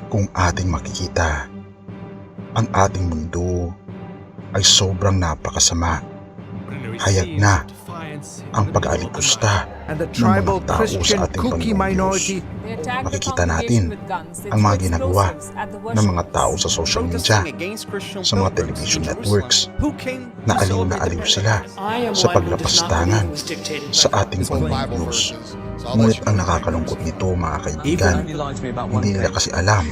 Kung ating makikita, ang ating mundo ay sobrang napakasama. Hayag na ang pag-aalipusta ng mga tao sa ating Panginoong Diyos. Makikita natin ang mga ginagawa ng mga tao sa social media, sa mga television networks, na aliw sila sa paglapastangan sa ating Panginoong Diyos. Ngunit ang nakakalungkot nito, mga kaibigan, hindi nila kasi alam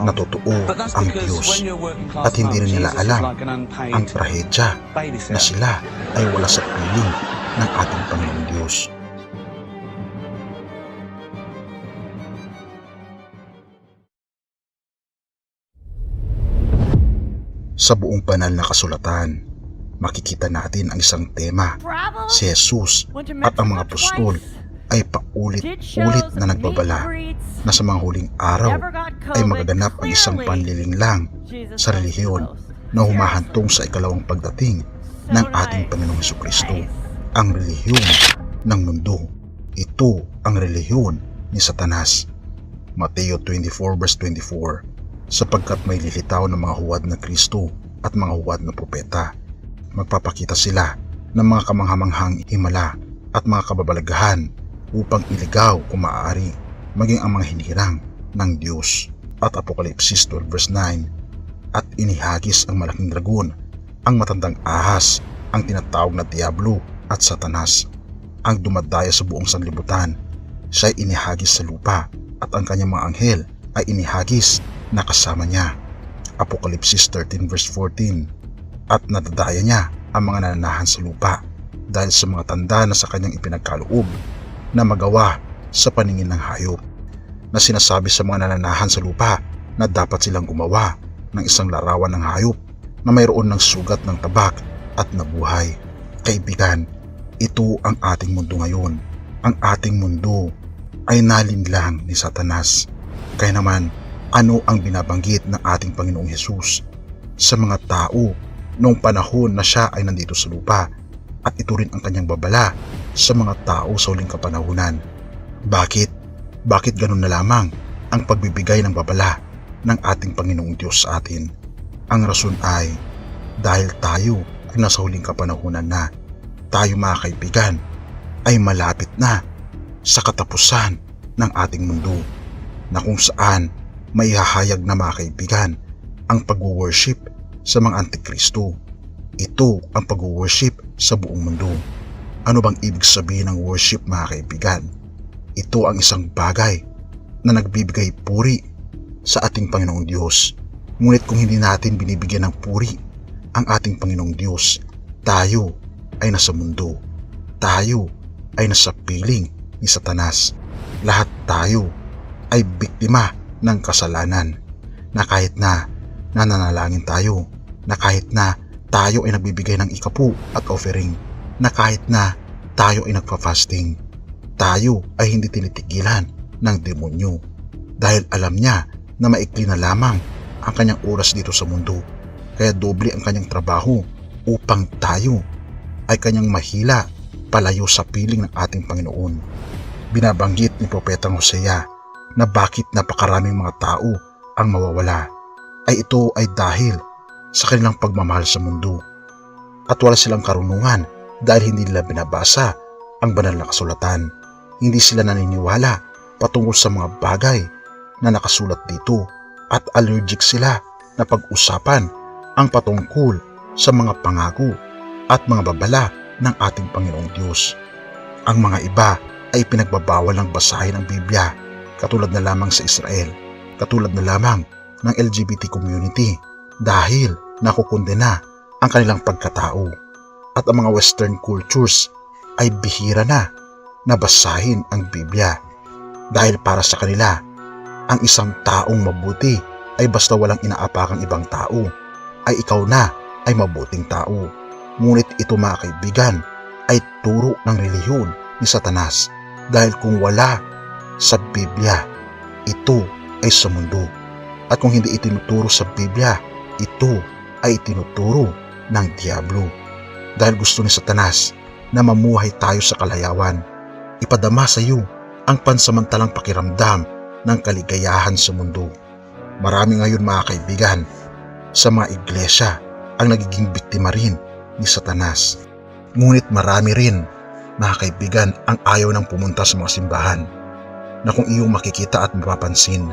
na totoo ang Diyos, at hindi rin nila alam ang trahedya na sila ay wala sa piling ng ating Panginoong Diyos. Sa buong banal na kasulatan, makikita natin ang isang tema. Si Jesus at ang mga apostol ay paulit-ulit na nagbabala na sa mga huling araw ay magaganap ang isang panlilinglang sa relihiyon na humahantong sa ikalawang pagdating ng ating Panginoong Hesukristo, ang relihiyon ng mundo. Ito ang relihiyon ni Satanas. Mateo 24 verse 24, sapagkat may lilitaw ng mga huwad na Kristo at mga huwad na propeta. Magpapakita sila ng mga kamanghamanghang himala at mga kababalaghan upang iligaw kung maaari maging ang mga hinirang ng Diyos. At Apokalipsis 12 verse 9, at inihagis ang malaking dragon, ang matandang ahas, ang tinatawag na Diablo at Satanas, ang dumadaya sa buong sanlibutan. Siya ay inihagis sa lupa at ang kanyang mga anghel ay inihagis na kasama niya. Apokalipsis 13 verse 14, at nadadaya niya ang mga nananahan sa lupa dahil sa mga tanda na sa kanyang ipinagkaloob na magawa sa paningin ng hayop, na sinasabi sa mga nananahan sa lupa na dapat silang gumawa ng isang larawan ng hayop na mayroon ng sugat ng tabak at nabuhay. Kaibigan, ito ang ating mundo ngayon. Ang ating mundo ay nalinlang ni Satanas. Kaya naman, ano ang binabanggit ng ating Panginoong Hesus sa mga tao noong panahon na siya ay nandito sa lupa, at ito rin ang kanyang babala sa mga tao sa huling kapanahunan? Bakit ganun na lamang ang pagbibigay ng babala ng ating Panginoong Diyos sa atin? Ang rason ay dahil tayo ay nasa huling kapanahunan na. Tayo, mga kaibigan, ay malapit na sa katapusan ng ating mundo, na kung saan may hahayag na, mga kaibigan, ang pag-worship sa mga antikristo. Ito ang pag-worship sa buong mundo. Ano bang ibig sabihin ng worship, mga kaibigan? Ito ang isang bagay na nagbibigay puri sa ating Panginoong Diyos. Ngunit kung hindi natin binibigyan ng puri ang ating Panginoong Diyos, tayo ay nasa mundo. Tayo ay nasa piling ni Satanas. Lahat tayo ay biktima ng kasalanan, na kahit na nananalangin tayo, na kahit na tayo ay nagbibigay ng ikapu at offering, na kahit na tayo ay nagpa-fasting, tayo ay hindi tinitigilan ng demonyo, dahil alam niya na maikli na lamang ang kanyang oras dito sa mundo, kaya doble ang kanyang trabaho upang tayo ay kanyang mahila palayo sa piling ng ating Panginoon. Binabanggit ni Propetang Hosea na bakit napakaraming mga tao ang mawawala, ay ito ay dahil sa kanilang pagmamahal sa mundo, at wala silang karunungan dahil hindi nila binabasa ang banal na kasulatan. Hindi sila naniniwala patungkol sa mga bagay na nakasulat dito, at allergic sila na pag-usapan ang patungkol sa mga pangako at mga babala ng ating Panginoong Diyos. Ang mga iba ay pinagbabawal ng basahin ang Biblia, katulad na lamang sa Israel, katulad na lamang ng LGBT community, dahil nakukondena ang kanilang pagkatao. At ang mga Western cultures ay bihira na basahin ang Biblia, dahil para sa kanila, ang isang taong mabuti ay basta walang inaapakang ibang tao, ay ikaw na ay mabuting tao. Ngunit ito, mga kaibigan, ay turo ng relihiyon ni Satanas, dahil kung wala sa Biblia, ito ay sa mundo. At kung hindi itinuturo sa Biblia, ito ay itinuturo ng Diablo. Dahil gusto ni Satanas na mamuhay tayo sa kalayawan, ipadama sa iyo ang pansamantalang pakiramdam ng kaligayahan sa mundo. Marami ngayon mga kaibigan sa mga iglesia ang nagiging biktima rin ni Satanas. Ngunit marami rin mga kaibigan ang ayaw ng pumunta sa mga simbahan na kung iyong makikita at mapapansin,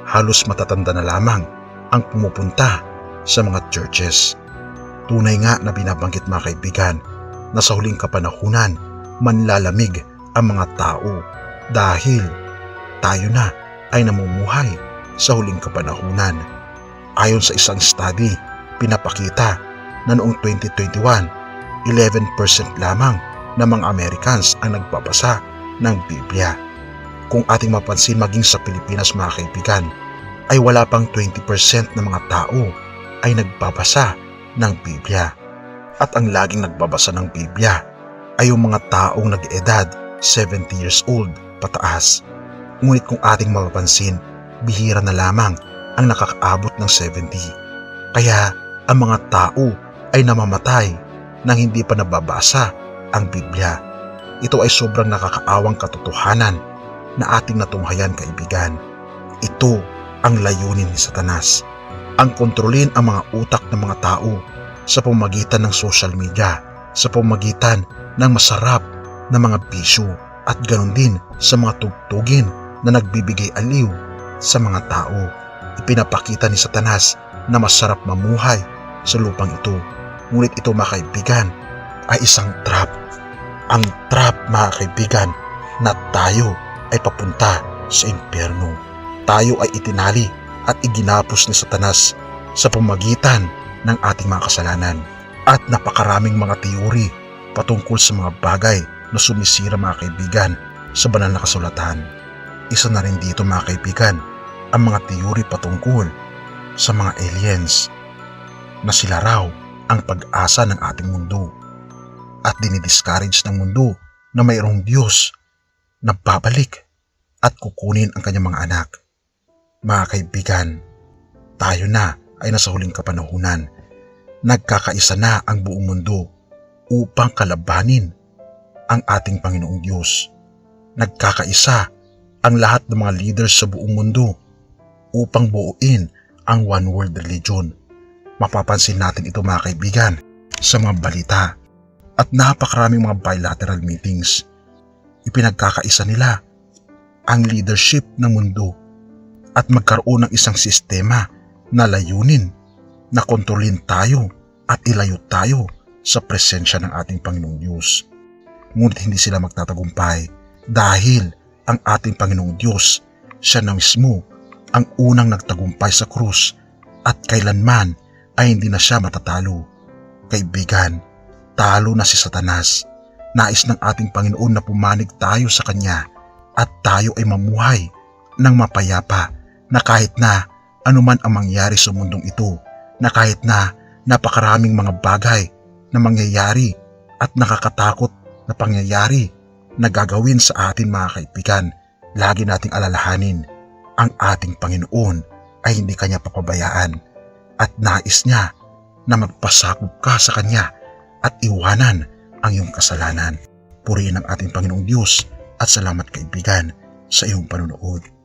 halos matatanda na lamang ang pumupunta sa mga churches. Tunay nga na binabanggit mga kaibigan na sa huling kapanahunan manlalamig ang mga tao dahil tayo na ay namumuhay sa huling kapanahunan. Ayon sa isang study, pinapakita na noong 2021, 11% lamang ng mga Americans ang nagbabasa ng Biblia. Kung ating mapansin maging sa Pilipinas mga kaibigan, ay wala pang 20% ng mga tao ay nagbabasa ng Biblia. At ang laging nagbabasa ng Biblia ay yung mga taong nag-edad 70 years old pataas. Ngunit kung ating mapapansin, bihira na lamang ang nakakaabot ng 70. Kaya ang mga tao ay namamatay nang hindi pa nababasa ang Biblia. Ito ay sobrang nakakaawang katotohanan na ating natunghayan kaibigan. Ito ang layunin ni Satanas, ang kontrolin ang mga utak ng mga tao sa pamamagitan ng social media, sa pamamagitan ng masarap na mga bisyo at ganoon din sa mga tugtugin na nagbibigay aliw sa mga tao. Ipinapakita ni Satanas na masarap mamuhay sa lupang ito. Ngunit ito mga kaibigan ay isang trap. Ang trap mga kaibigan na tayo ay papunta sa impyerno. Tayo ay itinali at iginapos ni Satanas sa pamamagitan ng ating mga kasalanan. At napakaraming mga teori patungkol sa mga bagay na sumisira mga kaibigan sa banal na kasulatan. Isa na rin dito mga kaibigan ang mga teori patungkol sa mga aliens na sila raw ang pag-asa ng ating mundo at dinidiscourage ng mundo na mayroong Diyos na babalik at kukunin ang kanyang mga anak. Mga kaibigan, tayo na ay nasa huling kapanahunan. Nagkakaisa na ang buong mundo upang kalabanin ang ating Panginoong Diyos. Nagkakaisa ang lahat ng mga leaders sa buong mundo upang buuin ang one world religion. Mapapansin natin ito mga kaibigan sa mga balita at napakaraming mga bilateral meetings. Ipinagkakaisa nila ang leadership ng mundo at magkaroon ng isang sistema na layunin na kontrolin tayo at ilayo tayo sa presensya ng ating Panginoong Diyos. Ngunit hindi sila magtatagumpay dahil ang ating Panginoong Diyos, siya na mismo ang unang nagtagumpay sa krus at kailanman ay hindi na siya matatalo. Kaibigan, talo na si Satanas. Nais ng ating Panginoon na pumanig tayo sa Kanya at tayo ay mamuhay ng mapayapa na kahit na anuman ang mangyari sa mundong ito, na kahit na napakaraming mga bagay na mangyayari at nakakatakot na pangyayari na gagawin sa atin mga kaibigan, lagi nating alalahanin ang ating Panginoon ay hindi Kanya papabayaan at nais Niya na magpasakop ka sa Kanya at iwanan ang iyong kasalanan. Purihin ang ating Panginoong Diyos at salamat kaibigan sa iyong panunood.